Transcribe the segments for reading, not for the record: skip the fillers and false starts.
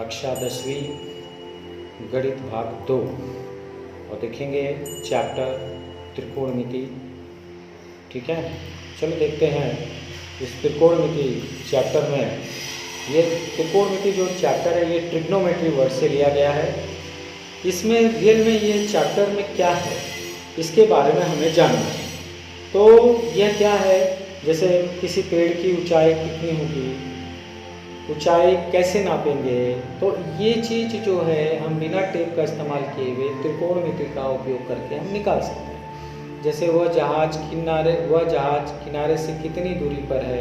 कक्षा 10वीं गणित भाग 2 और देखेंगे चैप्टर त्रिकोणमिति। ठीक है, चलो देखते हैं इस त्रिकोणमिति चैप्टर में। ये त्रिकोणमिति जो चैप्टर है ये ट्रिग्नोमेट्री वर्ड से लिया गया है। इसमें रियल में ये चैप्टर में क्या है इसके बारे में हमें जानना है। तो यह क्या है, जैसे किसी पेड़ की ऊंचाई कितनी होगी, ऊंचाई कैसे नापेंगे, तो ये चीज़ जो है हम बिना टेप का इस्तेमाल किए हुए त्रिकोणमिति का उपयोग करके हम निकाल सकते हैं। जैसे वह जहाज किनारे से कितनी दूरी पर है,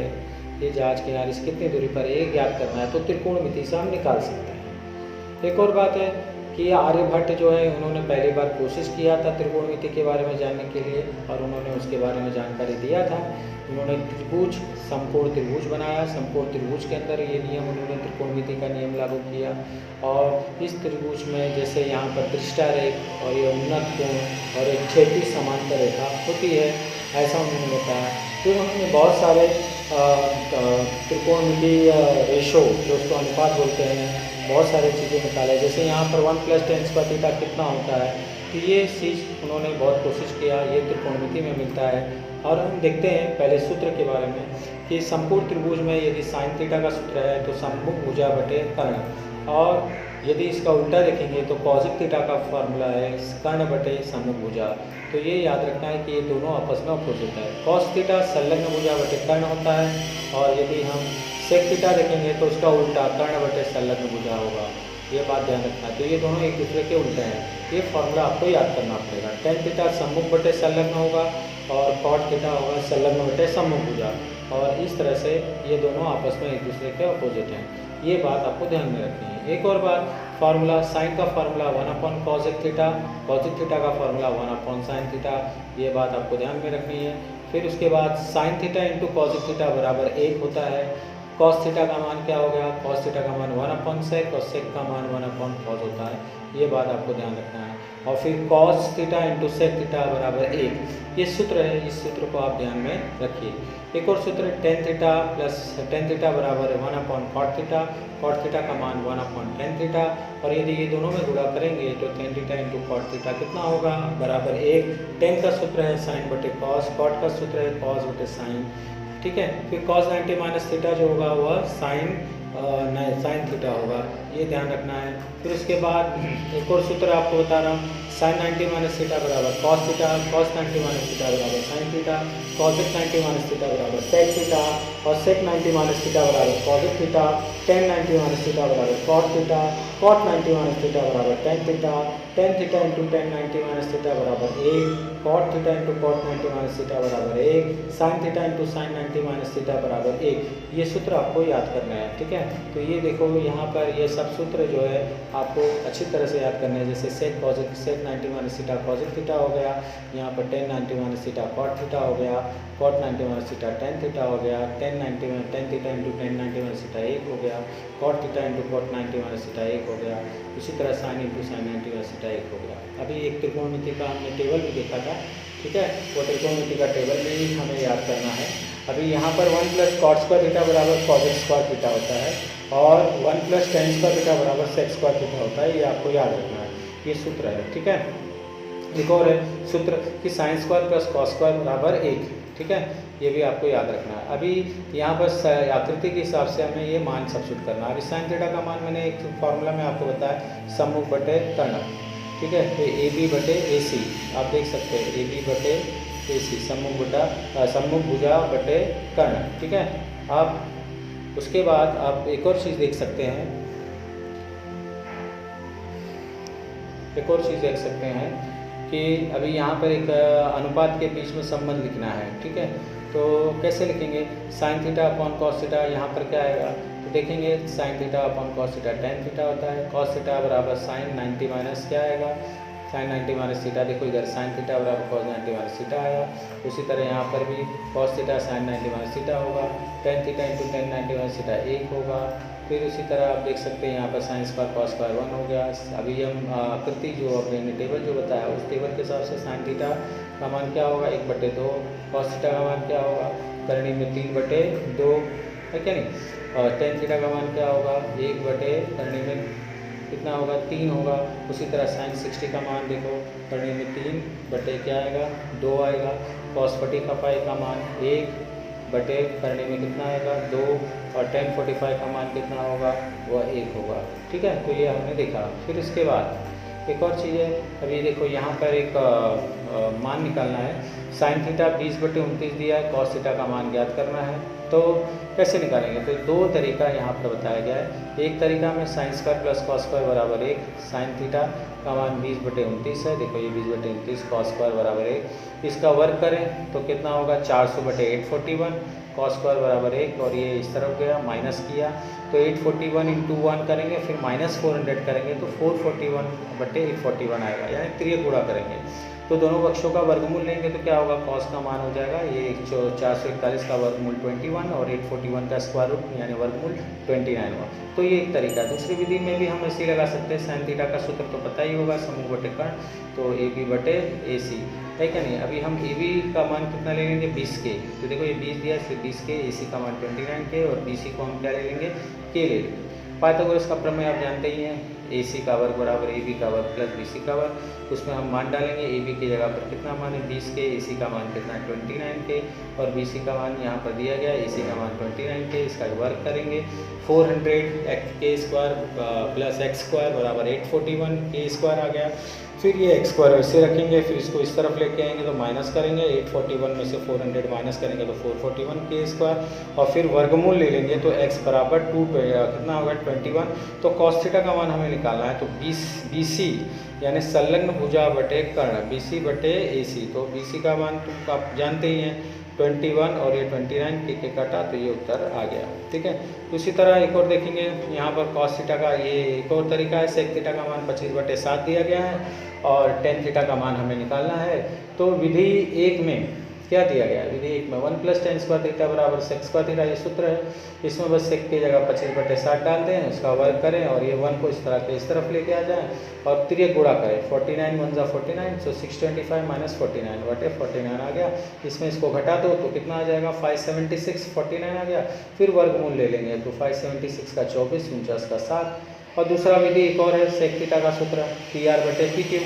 ये जहाज किनारे से कितनी दूरी पर है ये ज्ञात करना है तो त्रिकोणमिति से हम निकाल सकते हैं। एक और बात है कि आर्यभट्ट जो है उन्होंने पहली बार कोशिश किया था त्रिकोणमिति के बारे में जानने के लिए और उन्होंने उसके बारे में जानकारी दिया था। उन्होंने त्रिभुज, समकोण त्रिभुज बनाया। समकोण त्रिभुज के अंदर ये नियम उन्होंने त्रिकोणमिति का नियम लागू किया और इस त्रिभुज में जैसे यहाँ पर दृष्टारेख और ये उन्नत कोण और एक क्षैतिज समांतर रेखा होती है, ऐसा उन्होंने बताया। फिर उन्होंने बहुत सारे त्रिकोणमिति रेशो जो उसको अनुपात बोलते हैं, बहुत सारी चीज़ें निकाले। जैसे यहाँ पर 1 + tan स्क्वायर थीटा कितना होता है, तो ये चीज़ उन्होंने बहुत कोशिश किया, ये त्रिकोणमिति में मिलता है। और हम देखते हैं पहले सूत्र के बारे में कि समकोण त्रिभुज में यदि साइन थीटा का सूत्र है तो सम्मुख भुजा बटे कर्ण, और यदि इसका उल्टा देखेंगे तो कॉसिक थीटा का फॉर्मूला है कर्ण बटे सम्मुख भुजा। तो ये याद रखना है कि ये दोनों आपस में अपोजिट है। कॉस थीटा संलग्न भुजा बटे कर्ण होता है और यदि हम सेक थीटा देखेंगे तो उसका उल्टा कर्ण बटे संलग्न भुजा होगा। ये बात ध्यान रखना है। तो ये दोनों एक दूसरे के उल्टे हैं, ये फॉर्मूला आपको याद करना पड़ेगा। टेन थीटा सम्मुख बटे संलग्न होगा और कॉट थीटा होगा संलग्न बटे सम्मुख भुजा, और इस तरह से ये दोनों आपस में एक दूसरे के अपोजिट हैं। ये बात आपको ध्यान में रखनी है। एक और बात, फार्मूला साइन का formula 1/cosec theta, cosec theta का फार्मूला 1/sin थीटा, ये बात आपको ध्यान में रखनी है। फिर उसके बाद sign theta into cosec theta बराबर 1 होता है। कॉस थीटा का मान क्या हो गया, कॉस थीटा का मान 1/sec और सेक का मान 1/cos होता है, ये बात आपको ध्यान रखना है। और फिर cos theta into sec theta बराबर 1, ये सूत्र है, इस सूत्र को आप ध्यान में रखिए। एक और सूत्र tan theta plus tan theta बराबर 1/cot थीटा, कॉट थीटा का मान 1/tan थीटा, और यदि ये दोनों में गुणा करेंगे तो tan theta into cot theta कितना होगा, बराबर 1। टेन का सूत्र है साइन बटे कॉस, कॉट का सूत्र है कॉस बटे साइन। ठीक है, फिर cos 90 माइनस थीटा जो होगा वह साइन थीटा होगा, ये ध्यान रखना है। फिर उसके बाद एक और सूत्र आपको बता रहा हूँ, साइन 90 माइनस थीटा बराबर cos theta, cos 90 minus theta बराबर sine theta, cosec 90 minus theta बराबर सेक थीटा, और सेक 90 माइनस थीटा बराबर cosec theta, tan 90 minus theta बराबर cot theta, cot 90 minus theta बराबर tan theta, tan theta into tan 90 minus theta बराबर 1, cot theta into cot 90 minus theta बराबर 1, sine theta into sine 90 minus theta बराबर 1। ये सूत्र आपको याद करना है। ठीक है, तो ये देखो यहाँ पर ये सब सूत्र जो है आपको अच्छी तरह से याद करना है। जैसे sec 90 minus theta cosec theta हो गया, यहाँ पर tan 90 minus theta cot theta हो गया, cot 90 minus theta tan theta हो गया, tan theta into tan 90 minus theta 1 हो गया, cot theta into cot 90 minus theta 1 हो गया, इसी तरह sine into sine 90 minus theta 1 हो गया। अभी एक त्रिकोणमिति का हमने टेबल भी देखा था, ठीक है, वो त्रिकोणमिति का टेबल भी हमें याद करना है। अभी यहाँ पर 1 + cot स्क्वायर थीटा बराबर cosec स्क्वायर थीटा होता है और 1 + tan स्क्वायर थीटा बराबर sec स्क्वायर थीटा होता है, ये आपको याद रखना है, ये सूत्र है। ठीक है, एक और है सूत्र कि sine square plus cos square बराबर 1, ठीक है, ये भी आपको याद रखना है। अभी यहाँ पर आकृति के हिसाब से हमें ये मान सब्स्टिट्यूट करना है। अभी साइन थीटा का मान मैंने एक फार्मूला में आपको बताया सम्मुख बटे कर्ण, ठीक है, तो AB बटे AC आप देख सकते हैं, AB बटे AC सम्मुख भुजा बटे कर्ण। ठीक है, आप उसके बाद आप एक और चीज़ देख सकते हैं, एक और चीज़ देख सकते हैं कि अभी यहाँ पर एक अनुपात के बीच में संबंध लिखना है। ठीक है, तो कैसे लिखेंगे, sine theta upon cos theta, यहाँ पर क्या आएगा तो देखेंगे sine theta upon cos theta tan theta होता है, कॉस थीटा बराबर साइन 90 माइनस क्या आएगा, साइन 90 माइनस थीटा, देखो इधर साइन थीटा बराबर कॉस 90 माइनस थीटा आया। उसी तरह यहाँ पर भी cos theta sine 90 minus theta होगा, tan theta into tan 90 minus theta 1 होगा। फिर उसी तरह आप देख सकते हैं यहाँ पर साइन स्क्वायर कॉस स्क्वायर 1 हो गया। अभी हम आकृति जो अपने टेबल जो बताया उस टेबल के हिसाब से साइन थीटा का मान क्या होगा 1/2, कॉस थीटा का मान क्या होगा करणी में 3/2 है क्या नहीं। और टेन थीटा का मान क्या होगा, 1 करने में कितना होगा, 3 होगा। उसी तरह साइन 60 का मान देखो, करने में 3 बटे क्या आएगा, 2 आएगा। कॉस 45 का मान 1 बटे करने में कितना आएगा, 2। और टेन 45 का मान कितना होगा, वह 1 होगा। ठीक है, तो ये हमने देखा। फिर इसके बाद एक और चीज़ है, अभी देखो यहाँ पर एक मान निकालना है। साइन थीटा 20/29 दिया है, कॉस थीटा का मान ज्ञात करना है। तो कैसे निकालेंगे, तो 2 तरीका यहाँ पर बताया गया है। एक तरीका में sign square plus cos square बराबर 1, साइन थीटा का मान 20/29 है, देखो ये 20/29, कॉस स्क्वायर बराबर 1। इसका वर्ग करें तो कितना होगा, 400/841, कॉस स्क्वायर बराबर 1। और ये इस तरफ गया, माइनस किया तो 841 × 1 करेंगे, फिर -400 करेंगे तो 441/841 आएगा, यानी त्रिय गुणा करेंगे। तो दोनों पक्षों का वर्गमूल लेंगे तो क्या होगा, कॉस का मान हो जाएगा ये 441 का वर्गमूल 21 और 841 का स्क्वायर रूट यानी वर्गमूल 29 हुआ। तो ये एक तरीका है। दूसरी विधि में भी हम ऐसे ही लगा सकते हैं। साइन थीटा का सूत्र तो पता ही होगा, समूह बटे कर्ण, तो AB/AC है क्या नहीं। अभी हम AB का मान कितना ले लेंगे, 20 के। तो देखो ये 20 दिया, इसलिए 20 के, AC का मान 29 के, और BC को हम क्या ले लेंगे, के ले लेंगे। पाइथागोरस का प्रमेय आप जानते ही हैं, AC का वर्ग बराबर AB का वर्ग प्लस BC का वर्ग। उसमें हम मान डालेंगे, AB की जगह पर कितना मान है, 20 के, AC का मान कितना है, 29 के, और BC का मान यहाँ पर दिया गया है, AC का मान 29 के। इसका वर्ग करेंगे, 400 प्लस x स्क्वायर बराबर 841 के स्क्वायर आ गया। फिर ये x स्क्वायर वैसे रखेंगे, फिर इसको इस तरफ लेके आएंगे तो माइनस करेंगे, 841 में से 400 माइनस करेंगे तो 441 के स्क्वायर, और फिर वर्गमूल ले लेंगे तो x बराबर 2 कितना होगा, 21। तो कॉस थीटा का मान हमें निकालना है, तो BC यानी संलग्न भुजा बटे कर्ण, BC बटे AC। तो BC का मान तो आप जानते ही हैं 21 और ये 29 के काटा, तो ये उत्तर आ गया। ठीक है, तो इसी तरह एक और देखेंगे यहाँ पर कॉस थीटा का ये एक और तरीका है। सेक थीटा का मान 25/7 दिया गया है और टेन थीटा का मान हमें निकालना है। तो विधि 1 में क्या दिया गया है, विधि 1 में 1 + tan स्क्वायर थीटा बराबर सेक स्क्वायर थीटा, ये सूत्र है। इसमें बस सेक की जगह 25/7 डाल दें, उसका वर्ग करें और ये 1 को इस तरह के इस तरफ लेके आ जाएं और त्रिय गुणा करें। 49 × 1 = 49, सो 625 - 49/49 आ गया। इसमें इसको घटा दो तो कितना आ जाएगा, 576, 49 आ गया। फिर वर्गमूल ले लेंगे तो 576 का 24, 49 का 7। और दूसरा विधि एक और है, सेक थीटा का सूत्र PR/PQ।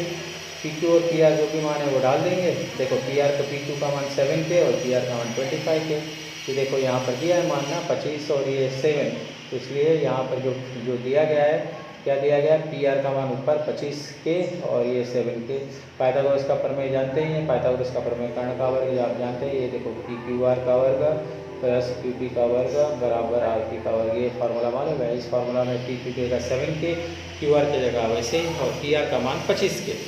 PQ और PR जो भी मान है वो डाल देंगे। देखो PR का PQ का मान 7 के और PR का मान 25 के। तो देखो यहाँ पर दिया है मान ना 25 और ये 7, तो इसलिए यहाँ पर जो दिया गया है, क्या दिया गया है, PR का मान ऊपर 25 के और ये 7 के। पाइथागोरस का प्रमेय जानते ही हैं, पाइथागोरस का प्रमेय कर्ण का वर्ग आप जानते हैं। ये देखो PQR का वर्ग प्लस QP का वर्ग बराबर RP का वर्ग, ये फार्मूला मालूम है। इस फार्मूला में PQ की जगह 7 के, QR की जगह वैसे ही, और PR का मान 25 के।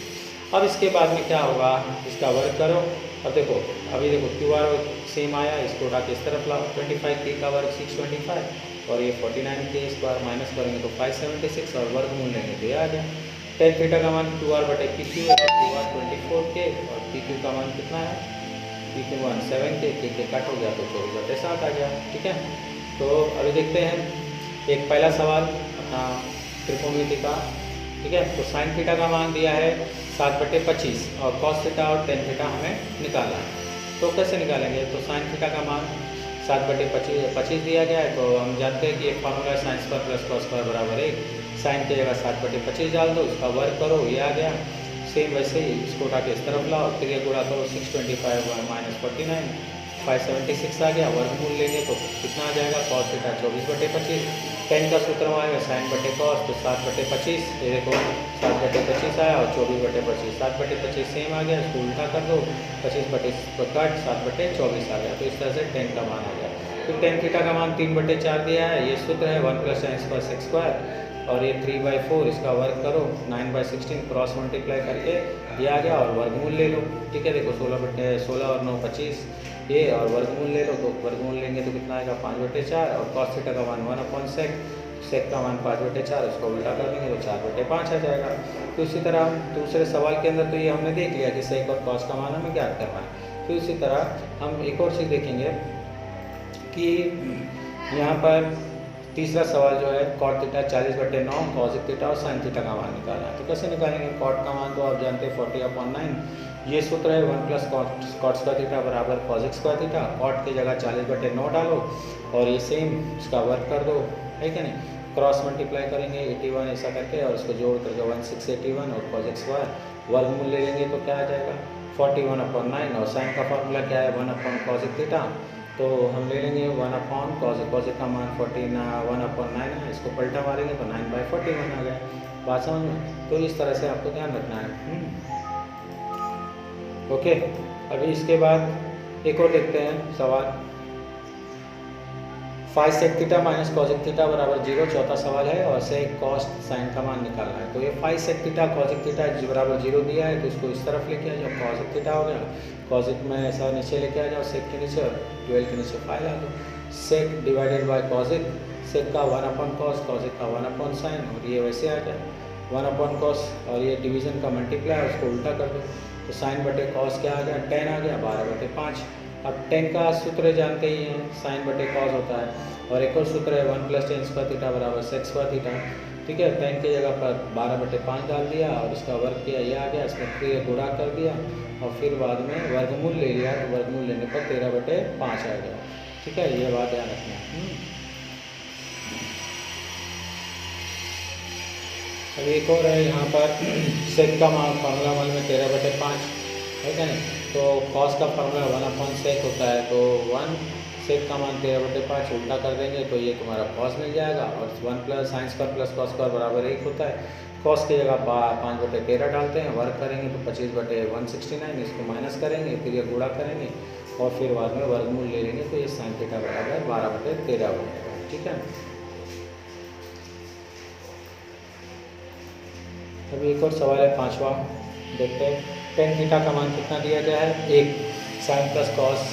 अब इसके बाद में क्या होगा, इसका वर्ग करो। अब देखो अभी देखो QR सेम आया, इसको उठा के इस तरफ लाओ, 25 के का वर्ग 625 और ये 49 के स्क्वायर माइनस करेंगे तो 576 और वर्गमूल लेंगे तो ये आ गया। टेन थीटा का मान QR/PQ है, QR 24 के और PQ का मान कितना है, PQ मान 7 के कट हो गया तो 24/7 आ गया। ठीक है, तो अभी देखते हैं एक पहला सवाल अपना त्रिकोणमिति का। ठीक है, तो साइन थीटा का मान दिया है 7/25 और कॉस थीटा और टेन थीटा हमें निकालना है। तो कैसे निकालेंगे, तो साइन थीटा का मान 7/25 दिया गया है, तो हम जानते हैं कि एक फार्मूला है sign square plus cos square बराबर 1। साइन की जगह 7/25 डाल दो, उसका वर्ग करो, ये आ गया। सेम वैसे ही इसको उठा के इस तरफ लाओ, फिर ये गुणा करो, 625 - 49, 576 आ गया। वर्गमूल लेंगे तो कितना आ जाएगा, कॉस थीटा 24/25। टेन का सूत्र में आएगा साइन बटे कॉस, तो 7/25, ये देखो 7/25 आया और 24/25, 7/25 सेम आ गया, इसको उल्टा कर दो, 25/25 को कट, 7/24 आ गया। तो इस तरह से टेन का मान आ गया। तो टेन थीटा का मान 3/4 दिया है, ये सूत्र है 1 + tan स्क्वायर सेक स्क्वायर, और ये 3/4, इसका वर्ग करो, 9/16 क्रॉस मल्टीप्लाई करके ये आ गया और वर्गमूल ले लो। ठीक है, देखो 16 और 9 25, ये और वर्गमूल ले लो, तो वर्गमूल लेंगे तो कितना आएगा, 5/4 और कॉस थीटा का मान 1/sec, सेक का मान 5/4, उसको उल्टा कर देंगे तो 4/5 आ जाएगा। तो इसी तरह दूसरे सवाल के अंदर तो ये हमने देख लिया कि सेक और कॉस का मान हमें ज्ञात करना है। तो इसी तरह हम एक और चीज़ देखेंगे कि यहाँ पर तीसरा सवाल जो है कॉट थीटा 40/9 कॉसेक थीटा और साइन थीटा का मान निकालना है। तो कैसे निकालेंगे? कॉट का मान तो आप जानते हैं 40/9, ये सूत्र है 1 + कॉट स्क्वायर थीटा बराबर कॉसेक स्क्वायर थीटा। कॉट की जगह 40/9 डालो और ये सेम इसका वर्क कर दो, है क्या नहीं? क्रॉस मल्टीप्लाई करेंगे 81 ऐसा करके और उसको जोड़ करके 1681 और कॉसेक स्क्वायर वर्गमूल ले लेंगे तो क्या आ जाएगा 41/9। और साइन का फॉर्मूला क्या है 1/कॉसेक थीटा, तो हम ले लेंगे 1/कॉसेक। कॉसेक का मान 1/9 है, इसको पलटा मारेंगे तो 9/41 आ गया। बात समझ में? तो इस तरह से आपको ध्यान रखना है। ओके, अभी इसके बाद एक और देखते हैं सवाल। 5 sec theta minus cosec theta बराबर 0 चौथा सवाल है और सेक कॉस साइन का मान निकालना है। तो ये 5 सेक थीटा कॉसेक थीटा बराबर 0 दिया है तो इसको इस तरफ लेके आ जाओ, कॉसेक थीटा हो गया, कॉसेक में ऐसा नीचे लेके आ जाओ, सेक के नीचे और 12 के नीचे 5 ला दो। सेक डिवाइडेड बाय कॉसेक, सेक का 1/कॉस, कॉसेक का 1/साइन और ये वैसे आ जाए 1/कॉस और ये डिवीजन का मल्टीप्लाई उसको उल्टा कर दो तो साइन बटे कॉस क्या आ गया 10 आ गया 12/5। अब 10 का सूत्र जानते ही हैं, साइन बटे कॉस होता है। और एक और सूत्र है 1 + tan स्क्वायर थीटा बराबर सेक स्क्वायर थीटा। ठीक है, 10 की जगह पर 12/5 डाल दिया और इसका वर्ग किया, ये आ गया, इसमें फिर गुणा कर दिया और फिर बाद में वर्गमूल ले लिया तो वर्गमूल लेने पर 13/5 आ गया। ठीक है, ये बात ध्यान रखना। अब एक और है यहाँ पर सेक का मान फार्मूला मान में 13/5 है क्या नहीं? तो कॉस का फार्मूला 1/सेक होता है, तो 1 सेक का मान 13/5 उल्टा कर देंगे तो ये तुम्हारा कॉस मिल जाएगा और 1 + साइन स्क्वायर + कॉस स्क्वायर बराबर 1 होता है। कॉस की जगह 5/13 डालते हैं, वर्क करेंगे तो 25/169, इसको माइनस करेंगे फिर ये गुणा करेंगे और फिर बाद में वर्गमूल ले लेंगे तो ये साइन थीटा बराबर 12/13 हो जाएगा। ठीक है, अभी एक और सवाल है 5वां, देखते हैं। tan थीटा का मान कितना दिया गया है 1, साइन प्लस कॉस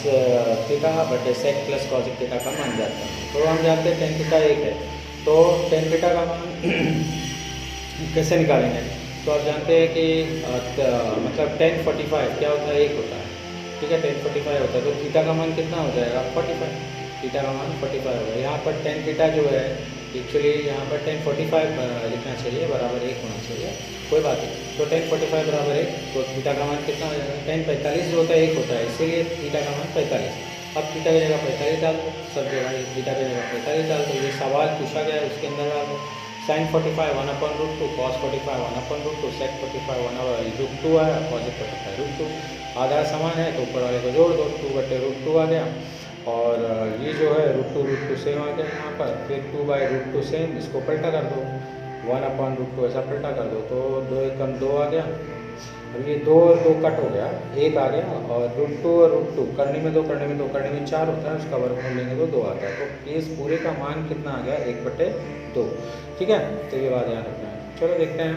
थीटा बटे सेक प्लस कॉसेक थीटा का मान जाता है। तो हम जानते हैं tan थीटा 1 है, तो tan थीटा का मान कैसे निकालेंगे? तो आप जानते हैं कि मतलब tan 45 क्या होता है 1 होता है। ठीक है, tan 45 होता है तो थीटा का मान कितना हो जाएगा 45, थीटा का मान 45 होगा। यहाँ पर tan थीटा जो है एक्चुअली यहाँ पर tan 45 लिखना चाहिए, बराबर 1 होना चाहिए, कोई बात नहीं। तो tan 45 बराबर 1, तो थीटा का मान कितना हो जाएगा tan 45 जो होता है 1 होता है, इसीलिए थीटा का मान 45। अब थीटा की जगह 45 डाल दो, सब जगह थीटा की जगह 45 डाल दो। ये सवाल पूछा गया है उसके अंदर डाल दो। साइन 45 1/√2, कॉस 45 1/√2, सेक 45 1/√2 आया, कॉसेक 45 √2। आधा समान है तो ऊपर वाले को जोड़ दो, 2/√2 आ गया और ये जो है √2 सेम आ गया यहाँ पर, फिर 2/√2 सेम, इसको पलटा कर दो 1/√2 ऐसा पलटा कर दो तो 2 × 2 आ गया। अब ये 2 और 2 कट हो गया, 1 आ गया और √2 और √2 करने में 2 करने में 2 करने में 4 होता है, उसका वर्गमूल लेंगे तो 2 आ गया। तो इस पूरे का मान कितना आ गया 1/2। ठीक है, तो ये बात ध्यान रखना है। चलो देखते हैं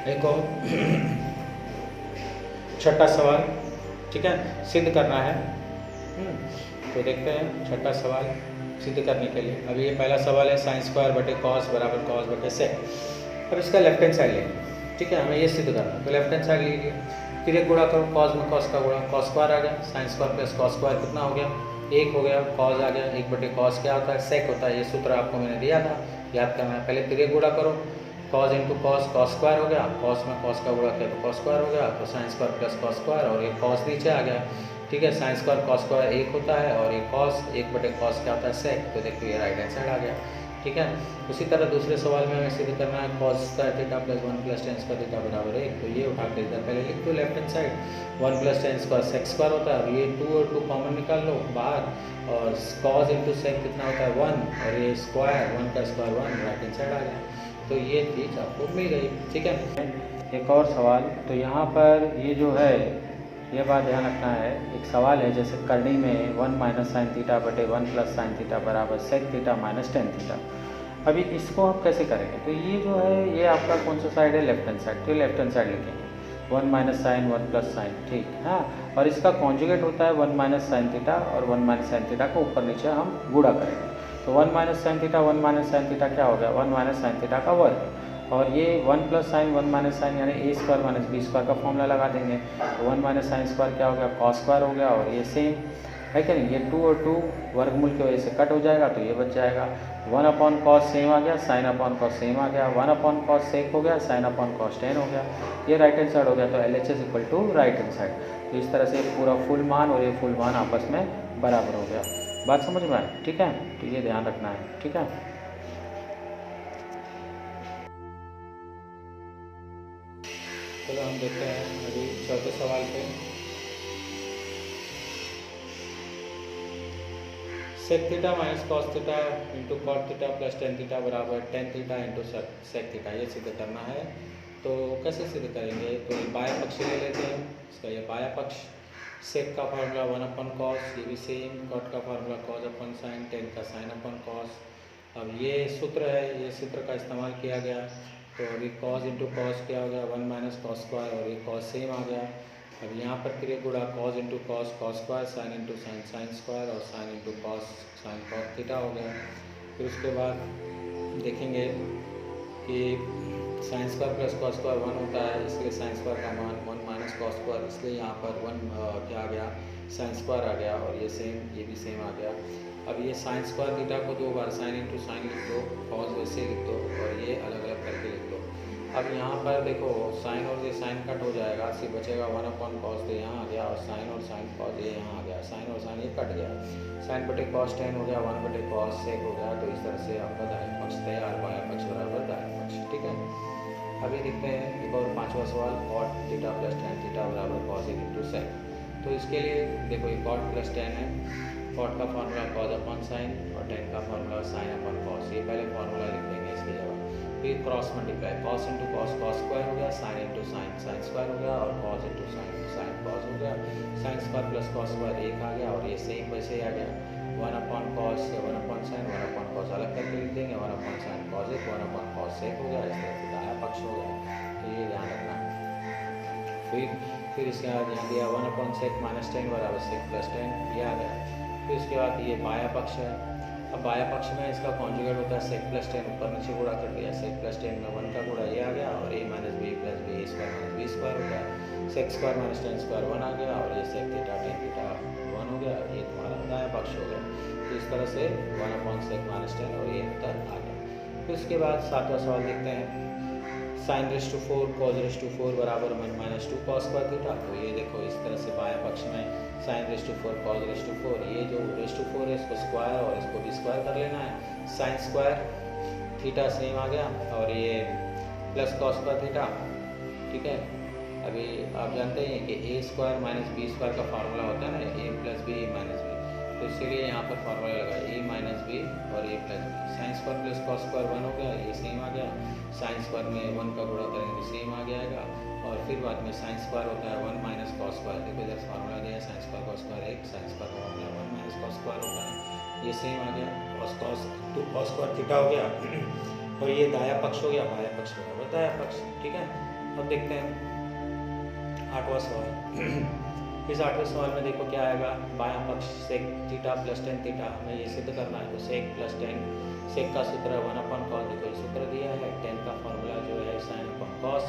एक और छठा सवाल। ठीक है, सिद्ध करना है। तो देखते हैं छठा सवाल सिद्ध करने के लिए। अभी ये पहला सवाल है साइन स्क्वायर बटे कॉस बराबर कॉस बटे सेक। अब इसका लेफ्ट हैंड साइड लेंगे। ठीक है, हमें ये सिद्ध करना है, तो लेफ्ट हैंड साइड लीजिए, फिर एक गुणा करो, कॉस में कॉस का गुणा, कॉस स्क्वायर आ गया, sine square plus cos square कितना हो गया 1 हो गया, कॉस आ गया, 1/कॉस क्या होता है सेक होता है, ये सूत्र आपको मैंने दिया था, याद करना है। पहले फिर एक गुणा करो, cos into cos, cos square हो गया, कॉस में कॉस का गुणा किया तो कॉस स्क्वायर हो गया, तो sign square plus cos square और ये कॉस नीचे आ गया। ठीक है, साइन स्क्वायर कॉस स्क्वायर 1 होता है और ये कॉस 1/कॉस क्या होता है सेक, तो देखो ये राइट हैंड साइड आ गया। ठीक है, उसी तरह दूसरे सवाल में हमें सिद्ध करना है cos square theta plus 1 + tan square theta बराबर 1, तो ये उठा के इधर पहले लिख दो left hand side 1 + tan square sec square होता है। अब ये 2 और 2 कॉमन निकाल लो बाहर और कॉस इंटू सेक कितना होता है 1 और ये स्क्वायर 1 का स्क्वायर 1 राइट हैंड साइड आ गया, तो ये चीज़ आपको मिल गई। ठीक है, एक और सवाल, तो यहाँ पर ये जो है ये बात ध्यान रखना है, एक सवाल है जैसे करनी में 1 - sin थीटा बटे 1 + sin थीटा बराबर sec theta minus tan theta. अभी इसको हम कैसे करेंगे? तो ये जो है ये आपका कौन सा साइड है लेफ्ट हैंड साइड, तो लेफ्ट हैंड साइड लिखेंगे 1 - sin 1 + sin। ठीक, हाँ, और इसका कॉन्जुगेट होता है 1 - sin थीटा और 1 - sin थीटा को ऊपर नीचे हम गुणा करेंगे, तो 1 - sin थीटा 1 - sin थीटा क्या हो गया 1 - sin थीटा का वर्ग, और ये 1 + sin 1 - sin यानी a² - b² का फॉर्मूला लगा देंगे, तो 1 - sin² क्या हो गया cos² हो गया और ये सेम है कि नहीं। ये 2 और 2 वर्गमूल की वजह से कट हो जाएगा तो ये बच जाएगा। 1 अपॉन कॉस सेम आ गया, साइन अपॉन कॉस सेम आ गया, 1 अपॉन कॉस सेक हो गया, साइन अपॉन कॉस टेन हो गया। ये राइट हैंड साइड हो गया, तो LHS equal to right hand side. तो इस तरह से पूरा फुल मान और ये फुल मान आपस में बराबर हो गया। बात समझ में आए, ठीक है। तो ये ध्यान रखना है, ठीक है। चलो हम देखते हैं अभी चौथे सवाल पे। Sec theta minus cos theta into cot theta plus tan theta बराबर tan theta into sec theta, ये सिद्ध करना है। तो कैसे सिद्ध करेंगे, तो ये बाया पक्ष ले लेते हैं। इसका ये बाया पक्ष, सेक का फार्मूला 1 अपन कॉस, ये भी सेम, कॉट का फार्मूला कॉस अपन साइन, टेन का साइन अपन कॉस। अब ये सूत्र है, ये सूत्र का इस्तेमाल किया गया, तो अभी कॉस इंटू कॉस क्या हो गया 1 माइनस कॉस स्क्वायर, और ये कॉस सेम आ गया। अब यहाँ पर फिर गुणा cos into cos cos square, sine into sine sine square, और sine into cos sine cos theta हो गया। फिर उसके बाद देखेंगे कि sine square plus cos square 1 होता है, इसलिए साइन स्क्वायर का मान 1 माइनस कॉस स्क्वायर, इसलिए यहाँ पर 1 क्या आ गया साइन स्क्वायर आ गया, और ये सेम, ये भी सेम आ गया। अब ये साइन स्क्वायर थीटा को 2 बार साइन इंटू साइन लिख दो, कॉस वैसे लिख दो, और ये अलग अलग करके लिख दो। अब यहाँ पर देखो साइन और ये साइन कट हो जाएगा, सिर्फ बचेगा 1 अपॉन कॉस, तो यहाँ आ गया, और साइन और साइन कॉस ये यहाँ आ गया, साइन और साइन ये कट गया, साइन बटे कॉस टेन हो गया, 1 बटे कॉस सेक हो गया। तो इस तरह से आपका दाहिने पक्ष तैयार, बायां पक्ष बराबर दाहिने पक्ष, ठीक है। अभी देखते हैं एक और पांचवा सवाल, cot theta plus tan theta बराबर कॉस इंटू सेक। तो इसके लिए देखो ये कॉट प्लस टेन है, कॉट का फार्मूला कॉस अपॉन साइन और टेन का फार्मूला साइन अपॉन कॉस, ये पहले फार्मूला लिख देंगे इसकी जगह। फिर cross multiply, cos into cos cos square हो गया, sine into sine sine square हो गया, और cos into sine sine cos हो गया। Sine square plus cos square 1 आ गया, और ये सेम वैसे ही आ गया। 1 upon cos 1 upon sine 1 upon cos अलग करके लिख देंगे, 1 upon sine cos 1 upon cos sec हो गया। इस तरह से दायां पक्ष हो गया, तो ये ध्यान रखना है। फिर इसके बाद यहाँ दिया 1 अपॉन सेक माइनस टेन बराबर सेक प्लस टेन, ये आ गया। फिर उसके बाद ये बाया पक्ष है। अब बाया पक्ष में इसका कॉन्जुगेट होता है सेक प्लस टेन, ऊपर नीचे गुणा कर दिया, सेक प्लस टेन में 1 का गुणा ये आ गया, और a minus B plus B square minus B square हो गया। Sec square minus tan square 1 आ गया, और ये सेक थीटा टेन थीटा 1 हो गया, ये तुम्हारा दाया पक्ष हो गया। तो इस तरह से 1 अपॉन सेक माइनस टेन और ये उत्तर आ गया। फिर उसके बाद सातवां सवाल देखते हैं, sine raise to 4 cos raise to 4 बराबर 1 माइनस 2 कॉस स्क्वायर थीटा। तो ये देखो इस तरह से बाया पक्ष में sine raise to 4 cos raise to 4, ये जो रेस टू 4 है इसको स्क्वायर और इसको भी स्क्वायर कर लेना है। साइन स्क्वायर थीटा सेम आ गया, और ये प्लस कॉस स्क्वायर थीटा, ठीक है। अभी आप जानते हैं कि a square minus B square का फार्मूला होता है ना, a plus B minus B, तो इसीलिए यहाँ पर फार्मूला लगा a माइनस बी और a plus B. Sine square plus cos square 1 हो गया, ये सेम आ गया। साइन स्क्वायर में 1 का गुणा करेंगे तो सेम आ जाएगा, और फिर बाद में साइन स्क्वायर होता है 1 माइनस कॉस स्क्वायर। देखो इधर फार्मूला दिया है sine square cos square 1, sine square का फार्मूला 1 माइनस कॉस स्क्वायर होता है, ये सेम आ गया। Cos cos 2 cos square theta हो गया, और ये दाया पक्ष हो गया, बाया पक्ष बराबर दाया पक्ष, ठीक है। अब देखते हैं आठवां सवाल। इस आठवें सवाल में देखो क्या आएगा, बायां पक्ष sec theta plus tan theta, हमें ये सिद्ध करना है। तो सेक प्लस टेन, सेक का सूत्र 1 अपॉन कॉस, देखो ये सूत्र दिया है। टेन का फॉर्मूला जो है साइन अपॉन कॉस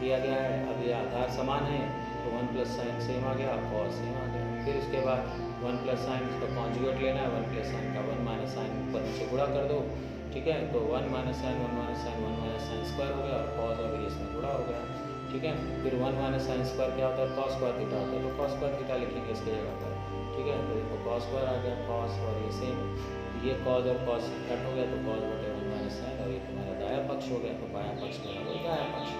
दिया गया है। अब ये आधार समान है, तो 1 प्लस साइन सेम आ गया, कॉस सेम आ गया। फिर उसके बाद 1 प्लस साइन का कॉन्जुगेट लेना है, 1 प्लस साइन का 1 माइनस साइन ऊपर नीचे गुणा कर दो, ठीक है। तो 1 minus sine 1 minus sine 1 minus sine square हो गया, और कॉस और इसमें गुणा हो गया, ठीक है। फिर 1 माइनस साइन स्क्वायर क्या होता है, कॉस स्क्वायर थीटा होता है, तो कॉस स्क्वायर थीटा लिखेंगे इसकी जगह पर, ठीक है। तो देखो कॉस स्क्वायर आ गया, कॉस और ये सेम, ये कॉस और कॉस कट हो गया, तो कॉस बटे 1 माइनस साइन, और ये तुम्हारा दाया पक्ष हो गया, तो बाया पक्ष बराबर दाया पक्ष,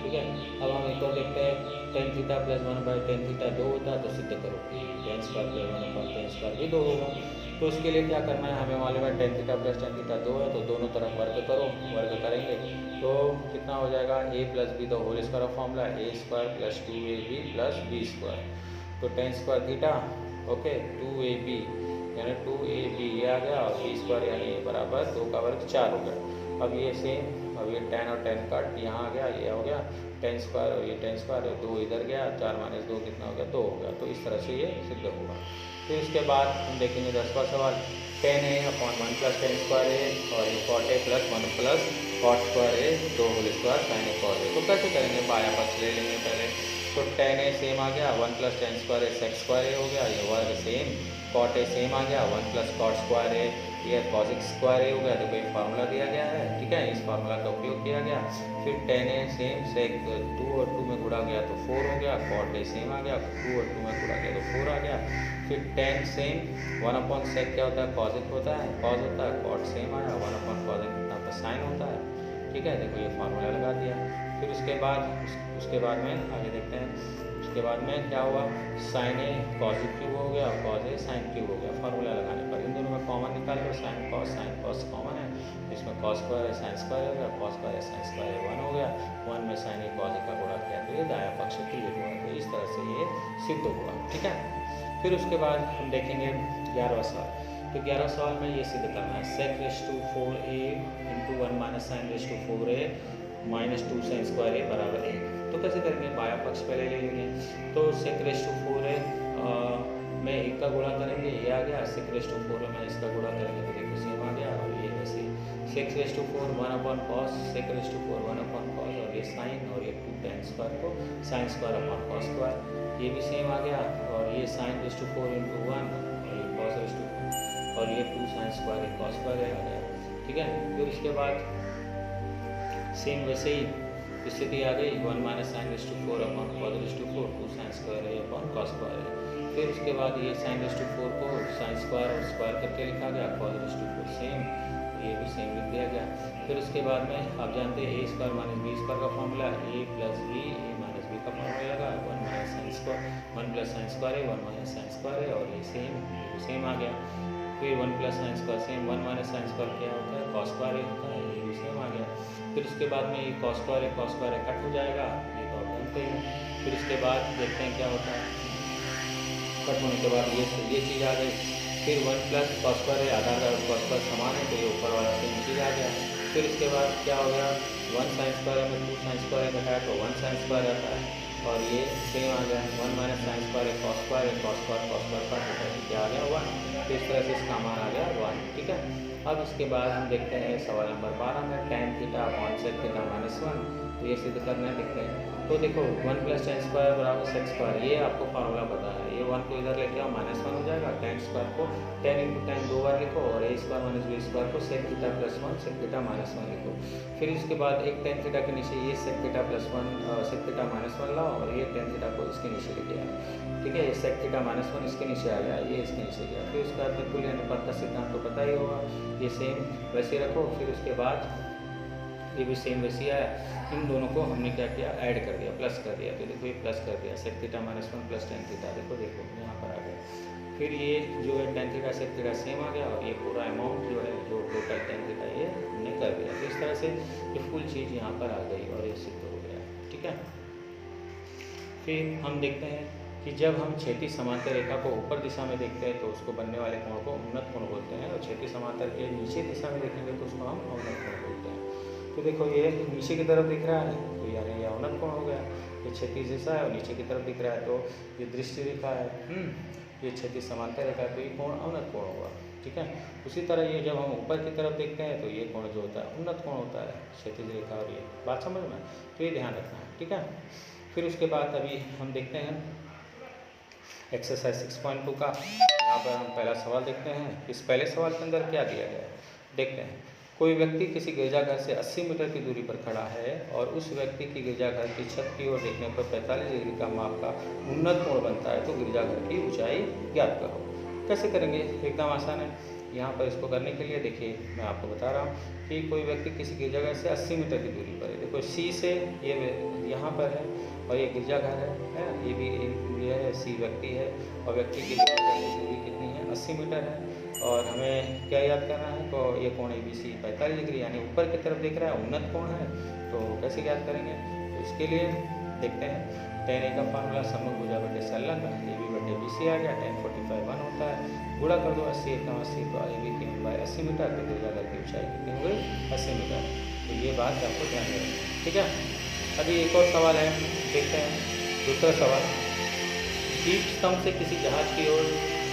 ठीक है। अब हम एक और देखते हैं, tan theta plus 1 by tan theta 2 होता है, तो सिद्ध करो कि ten square plus 1 upon ten square भी 2 होगा। तो उसके लिए क्या करना है, हमें मालूम है tan theta plus tan theta 2 है, तो दोनों तरफ वर्ग करो, वर्ग करेंगे तो कितना हो जाएगा, a plus b the whole square formula a square plus 2ab plus B square. तो tan square theta okay 2ab यानी 2ab ये आ गया, और बी स्क्वायर यानी बराबर 2 का वर्ग 4 हो गया। अब ये सेम, अब ये 10 और 10 कट यहाँ आ गया, ये हो गया 10 स्क्वायर और ये 10 स्क्वायर, 2 इधर गया, 4 माइनस 2 कितना हो गया, 2 हो गया। तो इस तरह से ये सिद्ध होगा। फिर इसके बाद हम देखेंगे 10वां सवाल, 10a अपॉन 1 प्लस 10 स्क्वायर है, और ये cot a plus 1 plus cot square है 2 whole square sine A cot है। तो कैसे करेंगे, बाया पक्ष ले लेंगे पहले। तो 10a सेम आ गया, 1 प्लस 10 स्क्वायर है सेक्स स्क्वायर हो गया, ये वर्ग सेम कॉट ए सेम आ गया, 1 प्लस कॉट स्क्वायर ए, ये कॉजिक स्क्वायर ए हो गया। देखो ये फार्मूला दिया गया है, ठीक है, इस फार्मूला का उपयोग किया गया। फिर टेन ए सेम सेक 2 और 2 में गुणा गया तो 4 हो गया, कॉट ए सेम आ गया, 2 और 2 में गुणा गया तो 4 आ गया। फिर टेन सेम 1 अपॉन सेक क्या होता है, कॉजिक होता है, कॉज होता है, कॉट सेम आया, 1 अपॉन कॉजिक कितना होता है, साइन होता है, ठीक है। देखो ये फार्मूला लगा दिया। फिर उसके बाद में आगे देखते हैं। उसके बाद में क्या हुआ, साइन ए कॉस क्यूब हो गया, कॉस ए साइन क्यूब हो गया। फार्मूला लगाने पर इन दोनों में कॉमन निकाल लो, साइन कॉस कॉमन है, इसमें कॉस स्क्वायर है साइन स्क्वायर हो गया, कॉस स्क्वायर है साइन स्क्वायर है 1 हो गया। 1 में साइन ए कॉस ए का गुणा किया तो ये दाया पक्ष क्लियर हुआ। तो इस तरह से ये सिद्ध हुआ, ठीक है। फिर उसके बाद हम देखेंगे 11वां सवाल। तो 11वां सवाल में ये सिद्ध करना है, sec raise to 4a into 1 minus sine raise to 4a minus 2 sine square a बराबर 1। तो कैसे करेंगे, बाया पक्ष पहले ले लेंगे। तो सेक रेस टू 4a में 1 का गुणा करेंगे, ये आ गया। सेक रेस टू 4 में इसका गुणा करेंगे तो देखो सेम आ गया। और ये वैसे sec raise to 4 1 upon cos, sec raise to 4 1 upon cos, और ये साइन, और ये 2 टेन स्क्वायर को sine square upon cos square, ये भी सेम आ गया। और ये साइन रेस टू 4 इंटू 1 और ये कॉस रेस टू 4 और ये 2 साइन स्क्वायर कॉस स्क्वायर आ गया, ठीक है। फिर उसके बाद सेम वैसे ही स्थिति आ गई, 1 minus sine raise to 4 upon cos raise to 4, 2 sine square है अपॉन कॉस स्क्वायर है। फिर उसके बाद ये साइन रेस टू 4 को साइन स्क्वायर और स्क्वायर करके लिखा गया, कॉस रेस टू 4 सेम, ये भी सेम लिख दिया गया। फिर उसके बाद में आप जानते हैं ए स्क्वायर माइनस बी स्क्वायर का फॉर्मूला, ए प्लस बी ए माइनस बी का फॉर्मूला लगा, 1 minus sine square 1 plus sign square है 1 माइनस साइन स्क्वायर है, और ये सेम आ गया। फिर 1 plus sine square same, 1 minus sine square क्या होता है, कॉस स्क्वायर होता है, ये भी सेम आ गया। फिर उसके बाद में ये कॉस स्क्वायर कट हो जाएगा, ये तो आप जानते हैं। फिर उसके बाद देखते हैं क्या होता है, कट होने के बाद ये चीज़ आ गई। फिर 1 प्लस कॉस स्क्वायर है, आधा का कॉस स्क्वायर समान है तो ये ऊपर वाला सेम चीज़ आ गया। फिर उसके बाद क्या हो गया, 1 साइन स्क्वायर में 2 साइन स्क्वायर घटाया तो 1 साइन स्क्वायर आता है, और ये सेम आ गया। 1 माइनस साइन स्क्वायर है कॉस स्क्वायर कट होता है, क्या आ गया 1। तो इस तरह से इसका मान आ गया 1, ठीक है। अब इसके बाद हम देखते हैं सवाल नंबर 12 में, tan theta upon sec theta minus 1। तो ये सिद्ध करना है, देखते हैं। तो देखो 1 प्लस tan स्क्वायर बराबर सेक स्क्वायर, ये आपको फार्मूला पता है। ये 1 को इधर लेके आओ, माइनस 1 हो जाएगा। tan स्क्वायर को tan इंटू tan 2 बार लिखो, और a square minus b square को sec theta plus 1 sec theta minus 1 लिखो। फिर इसके बाद एक tan थीटा के नीचे ये sec theta plus 1 sec theta minus 1 लाओ, और ये tan थीटा को इसके नीचे लेके आओ, ठीक है। ये सेक थीटा माइनस 1 इसके नीचे आ गया, ये इसके नीचे गया। फिर उसके बाद बिल्कुल अनुपात का सिद्धांत तो पता ही होगा, ये सेम वैसे रखो। फिर उसके बाद ये भी सेम वैसे आया। इन दोनों को हमने क्या किया, ऐड कर दिया, प्लस कर दिया। तो देखो ये प्लस कर दिया, sec theta minus 1 plus tan theta, देखो यहाँ पर आ गया। फिर ये जो है tan theta sec theta same आ गया, और ये पूरा अमाउंट जो है जो टोटल tan थीटा ये हमने कर दिया। तो इस तरह से ये फुल चीज़ यहाँ पर आ गई और ये सिद्ध हो गया, ठीक है। फिर हम देखते हैं कि जब हम क्षैतिज समांतर रेखा को ऊपर दिशा में देखते हैं तो उसको बनने वाले कोण को उन्नत कोण बोलते हैं, और क्षैतिज समांतर के नीचे दिशा में देखेंगे तो उसको हम अवनत कोण बोलते हैं। तो देखो ये नीचे की तरफ दिख रहा है तो यानी ये अवनत कोण हो गया। ये क्षैतिज दिशा है और नीचे की तरफ दिख रहा है तो ये दृष्टि रेखा है, ये क्षैतिज समांतर रेखा है तो ये कोण अवनत कोण होगा, ठीक है। उसी तरह ये जब हम ऊपर की तरफ देखते हैं तो ये कोण जो होता है उन्नत कोण होता है, क्षैतिज रेखा। और ये बात समझ में, तो ये ध्यान रखना है, ठीक है। फिर उसके बाद अभी हम देखते हैं एक्सरसाइज 6.2 का। यहाँ पर हम पहला सवाल देखते हैं। इस पहले सवाल के अंदर क्या दिया गया है, देखते हैं। कोई व्यक्ति किसी गिरजाघर से 80 मीटर की दूरी पर खड़ा है और उस व्यक्ति की गिरजाघर की छत की ओर देखने पर 45 डिग्री का माप का उन्नत कोण बनता है, तो गिरजाघर की ऊंचाई ज्ञात करो। कैसे करेंगे, एकदम आसान है। यहाँ पर इसको करने के लिए देखिए मैं आपको बता रहा हूँ कि कोई व्यक्ति किसी गिरजाघर से 80 मीटर की दूरी पर है। देखो सी से ये यहाँ पर है और ये गिरजाघर है, ये भी ये है, सी व्यक्ति है और व्यक्ति की गिरजाघर की दूरी कितनी है, 80 मीटर है। और हमें क्या याद करना है, तो ये कोण ABC 45 डिग्री यानी ऊपर की तरफ दिख रहा है, उन्नत कोण है। तो कैसे याद करेंगे, तो इसके लिए देखते हैं tan A का फार्मूला सम्मुख भुजा बटे संलग्न AB बटे BC आ गया, tan 45 1 होता है, गुणा कर दो 80 एकम 80 तो AB की लंबाई 80 मीटर, तो गिरजाघर की ऊंचाई कितनी हो गई 80 मीटर। तो ये बात आपको ध्यान रखना है, ठीक है। अभी एक और सवाल है, देखते हैं दूसरा सवाल। दीप स्तंभ से किसी जहाज की ओर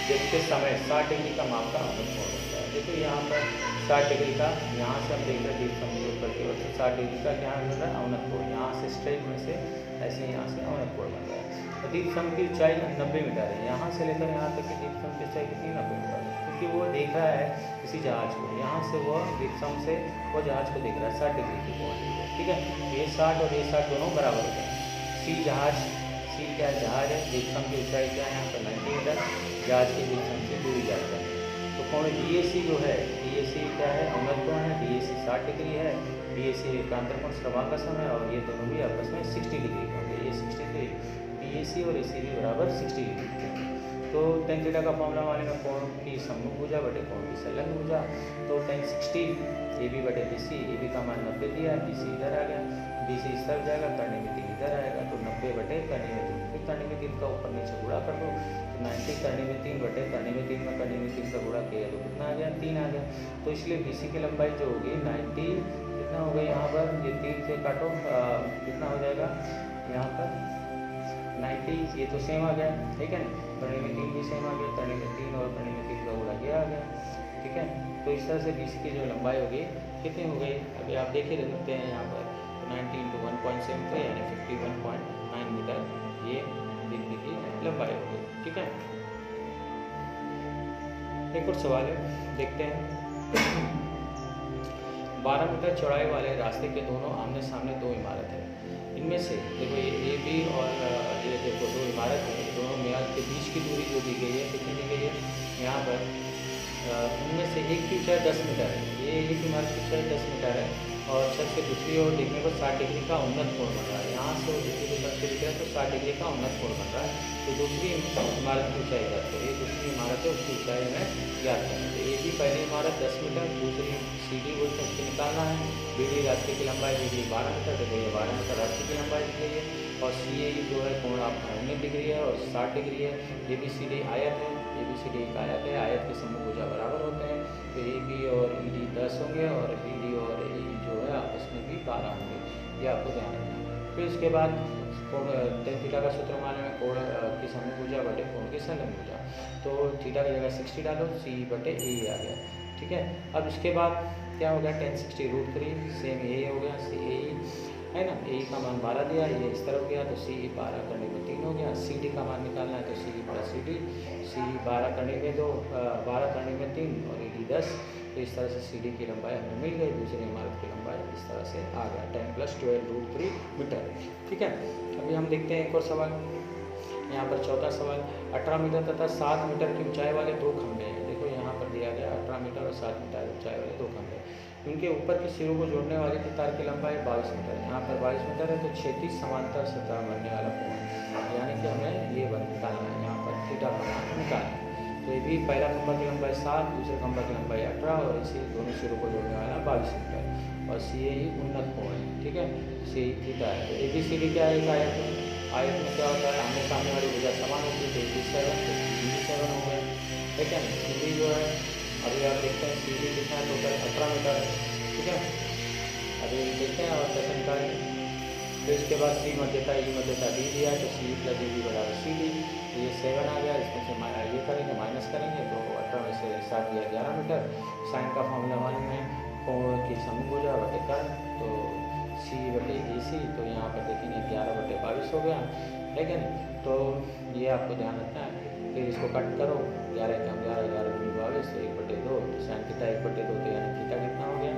देखते समय 60 डिग्री का माप का अवनत कोण होता है। देखो यहाँ पर 60 डिग्री का, यहाँ से हम देख रहे हैं दीप समुद्र के ऊपर की ओर से 60 डिग्री का क्या बन रहा है, अवनत कोण। यहाँ से स्ट्रेट में से ऐसे यहाँ से अवनत कोण बन रहा है। तो दीप समुद्र की ऊंचाई 90 मीटर है। यहाँ से लेकर यहाँ तक की दीप समुद्र की ऊंचाई कितनी, 90 मीटर है, क्योंकि वो देख रहा है किसी जहाज को। यहाँ से वो दीप समुद्र से वो जहाज को देख रहा है 60 डिग्री की कोण, ठीक है। ये 60 और ये 60 दोनों बराबर होते हैं। सी जहाज, सी क्या है, जहाज है, दीप समुद्र की ऊंचाई क्या है यहाँ पर 90 मीटर, जहाज के दीप समुद्र से दूरी ज्ञात करनी है। तो कोण DAC जो है, DAC क्या है, अवनत कोण है, DAC 60 डिग्री है, DAC एकांतर कोण श्रवांकसम है, और ये दोनों भी आपस में 60 डिग्री का होंगे। ये 60 डिग्री, DAC और AC भी बराबर 60 डिग्री के। तो tan थीटा का फॉर्मूला मानेगा कोण की सम्मुख भुजा बटे कोण की संलग्न भुजा। तो tan 60 AB बटे BC, AB का मान 90 दिया, BC इधर आ गया, BC इस तरफ जाएगा, करने में 3 इधर आएगा, तो 90 बटे करने में 3, फिर करने में 3 का ऊपर नीचे गुणा कर दो, तो 90 करने में 3 बटे करने में 3 में करने में 3 का गुणा किया तो कितना आ गया, 3 आ गया। तो इसलिए BC की लंबाई जो होगी 90 कितना हो गया, यहाँ पर ये 3 से काटो कितना हो जाएगा यहाँ पर 90, ये तो सेम आ गया, ठीक है ना, करने में 3 भी सेम आ गया, करने में 3 और करने में 3 का गुणा किया आ गया, ठीक है। तो इस तरह से BC की जो लंबाई होगी कितनी हो गई, अभी आप देख ही सकते हैं यहाँ पर 90 × 1.73 यानी 51.9 मीटर ये बिजली की लंबाई होगी, ठीक है। एक और सवाल है, देखते हैं। 12 मीटर चौड़ाई वाले रास्ते के दोनों आमने सामने दो इमारत है। इनमें से देखो ये AB और ये देखो दो इमारत है, दोनों इमारत के बीच की दूरी जो दी गई है कितनी दी गई है, यहाँ पर उनमें से एक की ऊंचाई 10 मीटर है, ये एक इमारत की ऊंचाई 10 मीटर है, और छत से दूसरी ओर देखने पर 60 डिग्री का उन्नत कोण बन रहा है। यहाँ से वो दूसरी की छत से दिख रहा है तो 60 डिग्री का उन्नत कोण बन रहा है। तो दूसरी इमारत की ऊंचाई ज्ञात करिए, दूसरी इमारत है उसकी ऊंचाई हमें ज्ञात करनी है। AB पहली इमारत 10 मीटर, दूसरी CD बोलते हैं उसको निकालना है। BD रास्ते की लंबाई दी गई 12 मीटर, देखो ये 12 मीटर रास्ते की लंबाई दी गई है, और CA जो है कोण आपका 19 डिग्री है और 60 डिग्री है। ABCD आयत है, ABCD एक आयत है, आयत के सम्मुख भुजा बराबर होते हैं, तो AB और ED 10 होंगे और BD और AE जो है आपस में भी 12 होंगे, ये आपको ध्यान रखना है। फिर इसके बाद कोण tan थीटा का सूत्र माने में कोण की सम्मुख भुजा बटे कोण की संलग्न भुजा, तो थीटा की जगह 60 डालो, C बटे AE आ गया, ठीक है। अब इसके बाद क्या हो गया, tan 60 √3 सेम AE हो गया, CAE है ना, AE का मान 12 दिया, ये इस तरफ गया तो CE 12 करने में 3 हो गया, CD का मान निकालना है तो CE + CD, CE 12 करने में 2, 12 करने में 3 और ED 10, तो इस तरह से CD की लंबाई हमें मिल गई, दूसरी इमारत की लंबाई इस तरह से आ गया 10 + 12 √3 मीटर, ठीक है। अभी हम देखते हैं एक और सवाल, यहाँ पर चौथा सवाल। 18 मीटर तथा 7 मीटर की ऊंचाई वाले दो खंभे हैं, देखो यहाँ पर दिया गया 18 मीटर और 7 मीटर ऊंचाई वाले दो खंभे, उनके ऊपर के सिरों को जोड़ने वाली तार की लंबाई 22 मीटर, यहाँ पर 22 मीटर है, तो क्षैतिज समांतर सतह बनने वाला कोण, यानी कि हमें ये निकालना है, यहाँ पर थीटा का मान निकालना है। तो ये भी पहला खंभा की लंबाई 7, दूसरे खंभा की लंबाई 18 और इसी दोनों सिरों को जोड़ने वाला 22 मीटर, और CAE उन्नत कोण है, ठीक है, CAE थीटा है। तो ABCD क्या है, एक आयत है, आयत में क्या होता है, आमने सामने वाली भुजा समान होती है, तो 87 तो CD 7 हो गया, ठीक है। CD जो है अभी आप देखते हैं CD कितना है, टोटल 18 मीटर है, ठीक है। अभी देखते हैं और कैसे निकालेंगे। फिर इसके बाद C मध्यता E मध्यता D दिया है, तो CE + DD = CD, तो ये 7 आ गया, इसमें से ये करेंगे माइनस करेंगे तो 18 में से 7 दिया 11 मीटर। साइन का फॉर्मूला मालूम है, कोण की सम्मुख भुजा बटे कर्ण, तो C बटे AC, तो यहाँ पर देखेंगे 11 बटे 22 हो गया, है क्या नहीं, तो ये आपको ध्यान रखना है। फिर इसको कट करो, 11 का 11, 11 दूनी 22, तो 1/2, तो साइन थीटा 1/2, तो यानी थीटा कितना हो गया,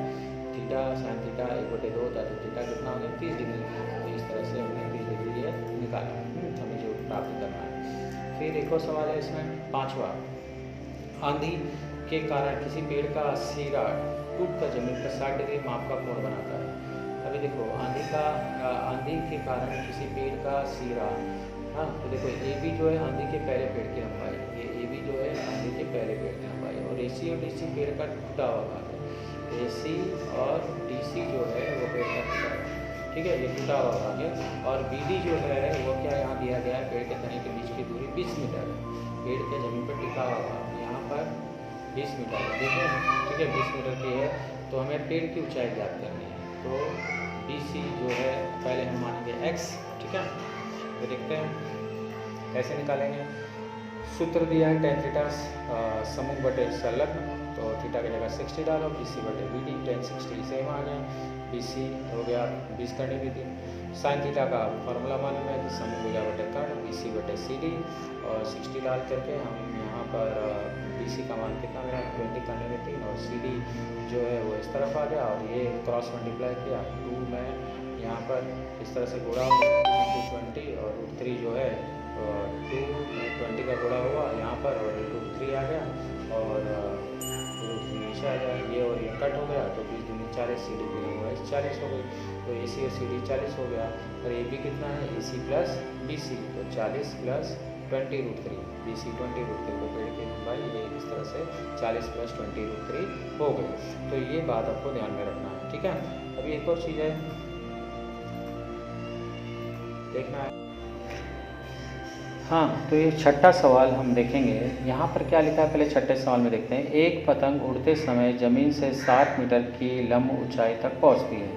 थीटा साइन थीटा 1/2 था, तो थीटा कितना हो गया 30 डिग्री। तो इस तरह से हमने 30 डिग्री ये निकाला, हमें जो प्राप्त करना है। फिर एक और सवाल है इसमें, 5वां। आंधी के कारण किसी पेड़ का सिरा टूटकर जमीन पर 60 डिग्री माप का कोण बनाता है। अभी देखो आंधी के कारण किसी पेड़ का सिरा, हाँ, तो देखो AB जो है आंधी के पहले पेड़ की लंबाई, ये AB जो है आंधी के पहले पेड़ की लंबाई, और AC और DC पेड़ का टूटा हुआ भाग है। AC और DC जो है वो पेड़ का टूटा हुआ, ठीक है, ये टूटा हुआ भाग है। और BD जो है वो क्या यहाँ दिया गया है, पेड़ के तने के बीच की दूरी 20 मीटर है, पेड़ के जमीन पर टिका हुआ भाग यहाँ पर 20 मीटर है, ठीक है, ठीक है, 20 मीटर की है, तो हमें पेड़ की ऊंचाई ज्ञात करनी है। तो BC जो है पहले हम मानेंगे x, ठीक है, तो देखते हैं कैसे निकालेंगे। सूत्र दिया है tan थीटा सम्मुख बटे संलग्न, तो थीटा की जगह 60 डालो, BC बटे BD, tan 60 सेम आ गया, BC हो गया 20 करनी भी थी। साइन थीटा का फॉर्मूला मालूम है कि समूह भुजा बटे कर्ण, BC बटे CD, और 60 डाल करके हम यहाँ पर BC का मान कितना मिला 20 करने में 3, और CD जो है वो इस तरफ आ गया, और ये क्रॉस मल्टीप्लाई किया 2 में यहाँ पर इस तरह से गुणा 220, और √3 जो है 2 में 20 का गुणा हुआ यहाँ पर, और √3 आ गया, और √3 नीचे आ जाए, ये और ये कट हो गया, तो 20 दूनी 40, CD भी हुआ 40 हो गई, तो AC और CD 40 हो गया, और AB कितना है AC प्लस BC, तो 40 प्लस 20 √3, BC 20 √3, तो पेड़ की लंबाई ये इस तरह से 40 प्लस 20 √3 हो गई। तो ये बात आपको ध्यान में रखना है, ठीक है। अभी एक और चीज़ है देखना है, हाँ, तो ये छठा सवाल हम देखेंगे। यहाँ पर क्या लिखा है, पहले छठे सवाल में देखते हैं। एक पतंग उड़ते समय ज़मीन से 60 मीटर की लंब ऊंचाई तक पहुँचती है।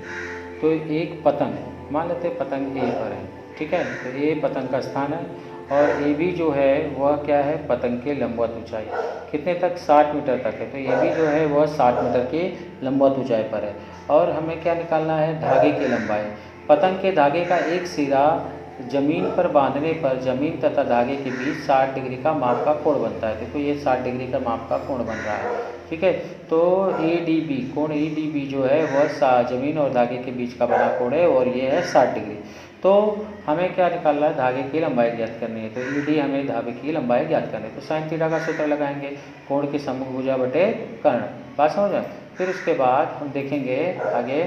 तो एक पतंग, मान लेते हैं पतंग A पर है, ठीक है, तो A पतंग का स्थान है, और AB जो है वह क्या है, पतंग के लंबवत ऊंचाई कितने तक 60 मीटर तक है, तो AB जो है वह 60 मीटर की लंबवत ऊंचाई पर है। और हमें क्या निकालना है, धागे की लंबाई। पतंग के धागे का एक सिरा जमीन पर बांधने पर जमीन तथा धागे के बीच 60 डिग्री का माप का कोण बनता है। देखो ये 60 डिग्री का माप का कोण बन रहा है, ठीक है। तो ADB कोण ADB जो है वह जमीन और धागे के बीच का बना कोण है, और ये है 60 डिग्री। तो हमें क्या निकालना है, धागे की लंबाई ज्ञात करनी है। तो ED हमें धागे की लंबाई ज्ञात करनी है। तो साइन थीटा का सूत्र लगाएंगे, कोण की सम्मुख भुजा बटे कर्ण, बात समझ में। फिर उसके बाद हम देखेंगे आगे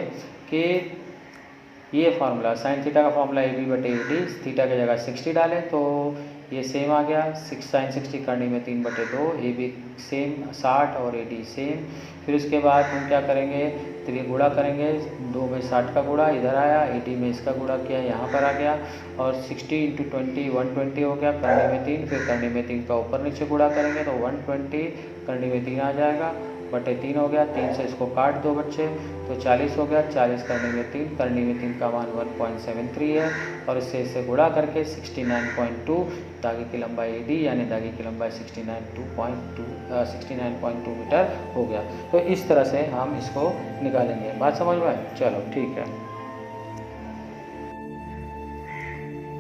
कि ये फार्मूला साइन थीटा का फार्मूला AB बटे AD, थीटा की जगह 60 डालें तो ये सेम आ गया, 6 sin 60 करने में 3 बटे 2, AB सेम 60 और AD सेम। फिर उसके बाद हम क्या करेंगे, तो ये गुणा करेंगे, 2 में 60 का गुणा इधर आया, AD में इसका गुणा किया यहाँ पर आ गया, और 60 × 20 120 हो गया, करने में 3, फिर करने में 3 का ऊपर नीचे गुणा करेंगे तो 120 करने में 3 आ जाएगा, बटे 3 हो गया, 3 से इसको काट दो बच्चे, तो 40 हो गया, 40 करने में 3, करने में 3 का मान 1.73 है, और इससे गुणा करके 69.2 धागे की लंबाई AD यानी धागे की लंबाई 69.2 मीटर हो गया। तो इस तरह से हम इसको निकालेंगे, बात समझ में आए, चलो ठीक है।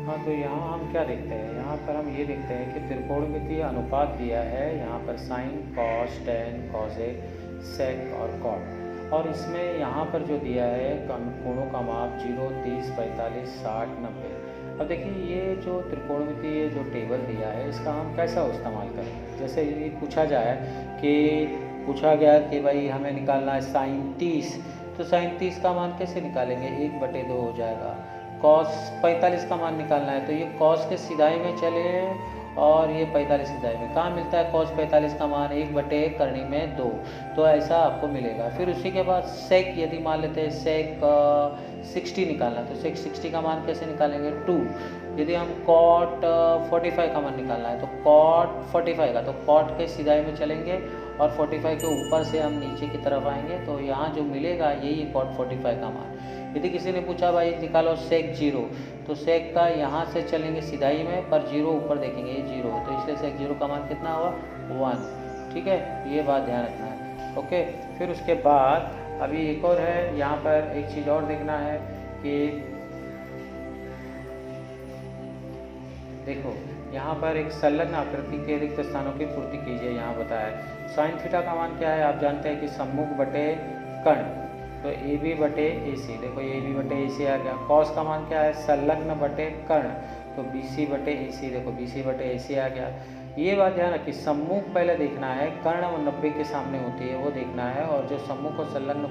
हाँ, तो यहाँ हम क्या देखते हैं, यहाँ पर हम ये देखते हैं कि त्रिकोणमितीय अनुपात दिया है यहाँ पर साइन, कॉस, टेन, कॉसेक, सेक और कॉट, और इसमें यहाँ पर जो दिया है कोणों का माप 0, 30, 45, 60, 90। अब देखिए ये जो त्रिकोणमितीय जो टेबल दिया है इसका हम कैसा इस्तेमाल करें। जैसे ये पूछा गया कि भाई हमें निकालना है साइन 30, तो साइन 30 का मान कैसे निकालेंगे, 1/2 हो जाएगा। कॉस 45 का मान निकालना है तो ये कॉस के सिधाई में चले, और ये 45 सिधाई में कहाँ मिलता है, कॉस 45 का मान 1/1 करनी में 2, तो ऐसा आपको मिलेगा। फिर उसी के बाद सेक, यदि मान लेते हैं सेक 60 निकालना, तो सेक 60 का मान कैसे निकालेंगे 2। यदि हम कॉट 45 का मान निकालना है तो कॉट 45 का, तो कॉट के सिधाई में चलेंगे और 45 के ऊपर से हम नीचे की तरफ आएंगे, तो यहाँ जो मिलेगा यही कॉट 45 का मान। यदि किसी ने पूछा भाई निकालो सेक 0, तो सेक का यहाँ से चलेंगे सिधाई में, पर 0 ऊपर देखेंगे ये 0, तो इसलिए सेक 0 का मान कितना हुआ 1, ठीक है, ये बात ध्यान रखना है, ओके। फिर उसके बाद अभी एक और है, यहाँ पर एक चीज़ और देखना है कि देखो यहाँ पर एक संलग्न आकृति के रिक्त स्थानों की पूर्ति कीजिए, यहाँ बताया है। साइन थीटा का मान क्या है, आप जानते हैं कि सम्मुख बटे कर्ण, तो AB बटे AC, देखो AB बटे AC आ गया। कॉस का मान क्या है, संलग्न बटे कर्ण, तो BC बटे AC, देखो BC बटे AC आ गया। ये बात ध्यान रखिए, सम्मुख पहले देखना है, कर्ण 90 के सामने होती है वो देखना है, और जो सम्मुख और संलग्न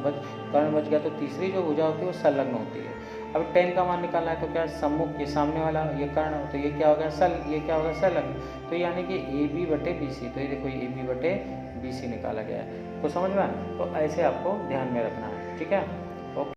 कर्ण बच गया तो तीसरी जो भुजा होती है वो संलग्न होती है। अब 10 का मान निकालना है तो क्या, सम्मुख ये सामने वाला ये कर्ण, तो ये क्या हो गया ये क्या होगा संलग्न, तो यानी कि AB बटे BC, तो ये देखो AB बटे BC निकाला गया है, तो समझ में आया। तो ऐसे आपको ध्यान में रखना है, ठीक है।